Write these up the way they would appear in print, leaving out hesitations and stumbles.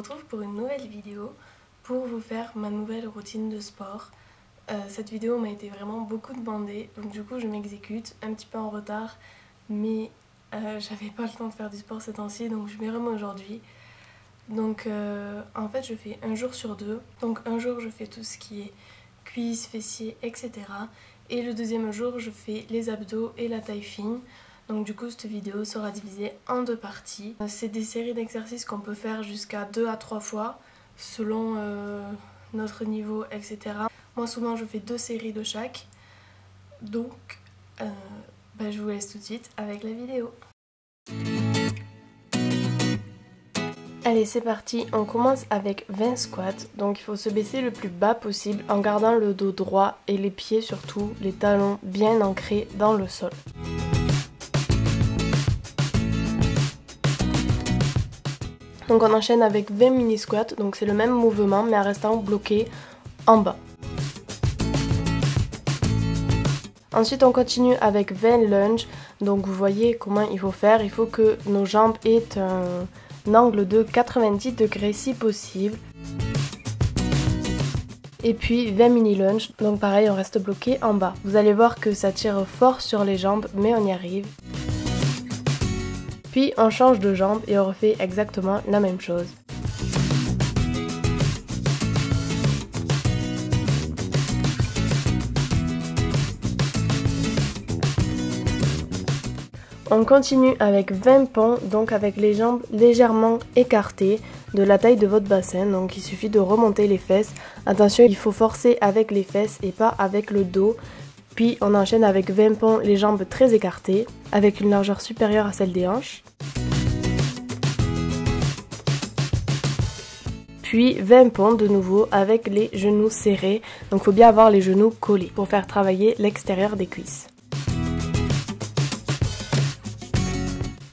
retrouve pour une nouvelle vidéo pour vous faire ma nouvelle routine de sport. Cette vidéo m'a été vraiment beaucoup demandée, donc du coup je m'exécute un petit peu en retard, mais j'avais pas le temps de faire du sport ces temps-ci, donc je m'y remets aujourd'hui. Donc en fait je fais un jour sur deux, donc un jour je fais tout ce qui est cuisses, fessiers, etc. Et le deuxième jour je fais les abdos et la taille fine. Donc du coup cette vidéo sera divisée en deux parties. C'est des séries d'exercices qu'on peut faire jusqu'à 2 à 3 fois selon notre niveau, etc. Moi souvent je fais 2 séries de chaque. Donc je vous laisse tout de suite avec la vidéo. Allez, c'est parti, on commence avec 20 squats. Donc il faut se baisser le plus bas possible en gardant le dos droit et les pieds surtout, les talons bien ancrés dans le sol. Donc on enchaîne avec 20 mini squats, donc c'est le même mouvement mais en restant bloqué en bas. Ensuite on continue avec 20 lunges, donc vous voyez comment il faut faire. Il faut que nos jambes aient un angle de 90 degrés si possible. Et puis 20 mini lunges, donc pareil on reste bloqué en bas. Vous allez voir que ça tire fort sur les jambes mais on y arrive. Puis on change de jambe et on refait exactement la même chose. On continue avec 20 ponts, donc avec les jambes légèrement écartées de la taille de votre bassin. Donc il suffit de remonter les fesses. Attention, il faut forcer avec les fesses et pas avec le dos. Puis on enchaîne avec 20 ponts, les jambes très écartées, avec une largeur supérieure à celle des hanches. Puis 20 ponts de nouveau avec les genoux serrés. Donc il faut bien avoir les genoux collés pour faire travailler l'extérieur des cuisses.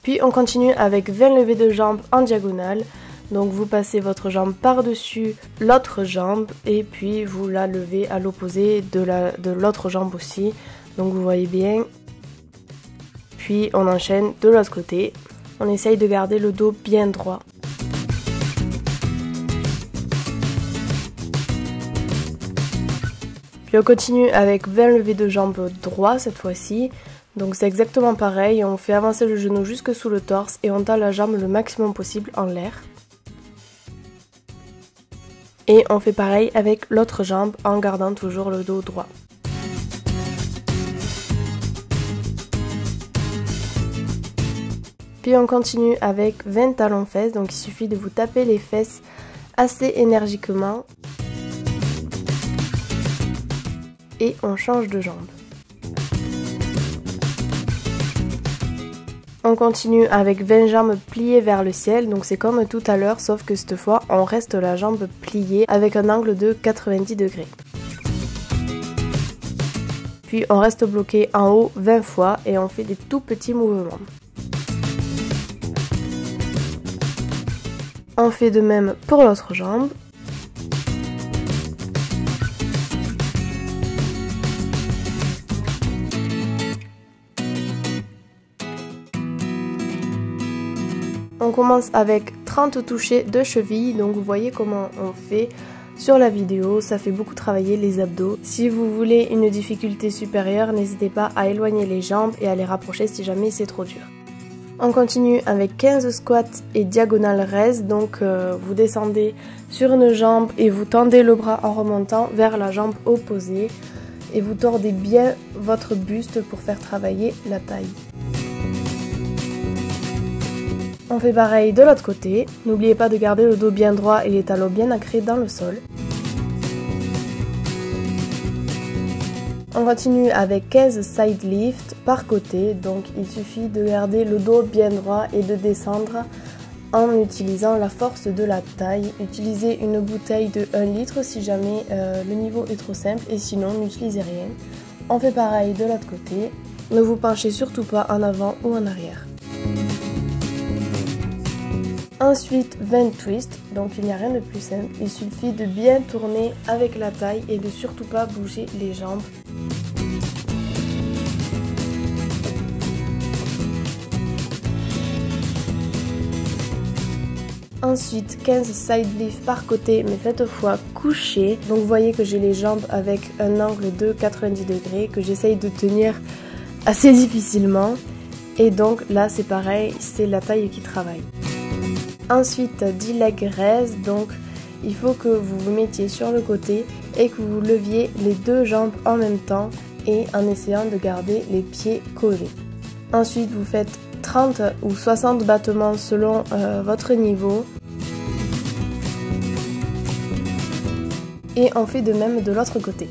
Puis on continue avec 20 levées de jambes en diagonale. Donc vous passez votre jambe par-dessus l'autre jambe et puis vous la levez à l'opposé de l'autre jambe aussi. Donc vous voyez bien. Puis on enchaîne de l'autre côté. On essaye de garder le dos bien droit. Puis on continue avec 20 levées de jambes droit cette fois-ci. Donc c'est exactement pareil, on fait avancer le genou jusque sous le torse et on tend la jambe le maximum possible en l'air. Et on fait pareil avec l'autre jambe en gardant toujours le dos droit. Puis on continue avec 20 talons-fesses, donc il suffit de vous taper les fesses assez énergiquement. Et on change de jambe. On continue avec 20 jambes pliées vers le ciel, donc c'est comme tout à l'heure, sauf que cette fois on reste la jambe pliée avec un angle de 90 degrés. Puis on reste bloqué en haut 20 fois et on fait des tout petits mouvements. On fait de même pour l'autre jambe. On commence avec 30 touchés de cheville, donc vous voyez comment on fait sur la vidéo, ça fait beaucoup travailler les abdos. Si vous voulez une difficulté supérieure, n'hésitez pas à éloigner les jambes et à les rapprocher si jamais c'est trop dur. On continue avec 15 squats et diagonale raise, donc vous descendez sur une jambe et vous tendez le bras en remontant vers la jambe opposée et vous tordez bien votre buste pour faire travailler la taille. On fait pareil de l'autre côté. N'oubliez pas de garder le dos bien droit et les talons bien ancrés dans le sol. On continue avec 15 side lifts par côté. Donc il suffit de garder le dos bien droit et de descendre en utilisant la force de la taille. Utilisez une bouteille de 1 litre si jamais le niveau est trop simple et sinon n'utilisez rien. On fait pareil de l'autre côté. Ne vous penchez surtout pas en avant ou en arrière. Ensuite 20 twists, donc il n'y a rien de plus simple, il suffit de bien tourner avec la taille et de surtout pas bouger les jambes. Ensuite 15 side lifts par côté mais cette fois couchés. Donc vous voyez que j'ai les jambes avec un angle de 90 degrés que j'essaye de tenir assez difficilement. Et donc là c'est pareil, c'est la taille qui travaille. Ensuite 10 leg raise, donc il faut que vous vous mettiez sur le côté et que vous leviez les deux jambes en même temps et en essayant de garder les pieds collés. Ensuite vous faites 30 ou 60 battements selon votre niveau. Et on fait de même de l'autre côté.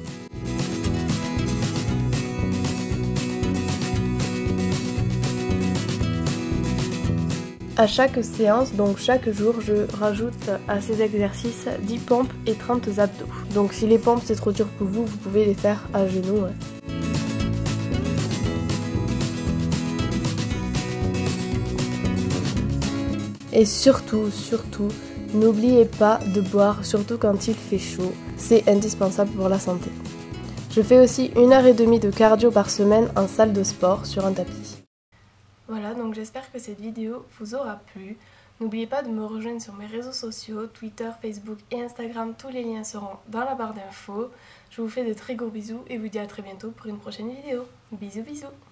À chaque séance, donc chaque jour, je rajoute à ces exercices 10 pompes et 30 abdos. Donc si les pompes c'est trop dur pour vous, vous pouvez les faire à genoux. Et surtout, n'oubliez pas de boire, surtout quand il fait chaud. C'est indispensable pour la santé. Je fais aussi 1h30 de cardio par semaine en salle de sport sur un tapis. Voilà, donc j'espère que cette vidéo vous aura plu. N'oubliez pas de me rejoindre sur mes réseaux sociaux, Twitter, Facebook et Instagram. Tous les liens seront dans la barre d'infos. Je vous fais de très gros bisous et vous dis à très bientôt pour une prochaine vidéo. Bisous bisous.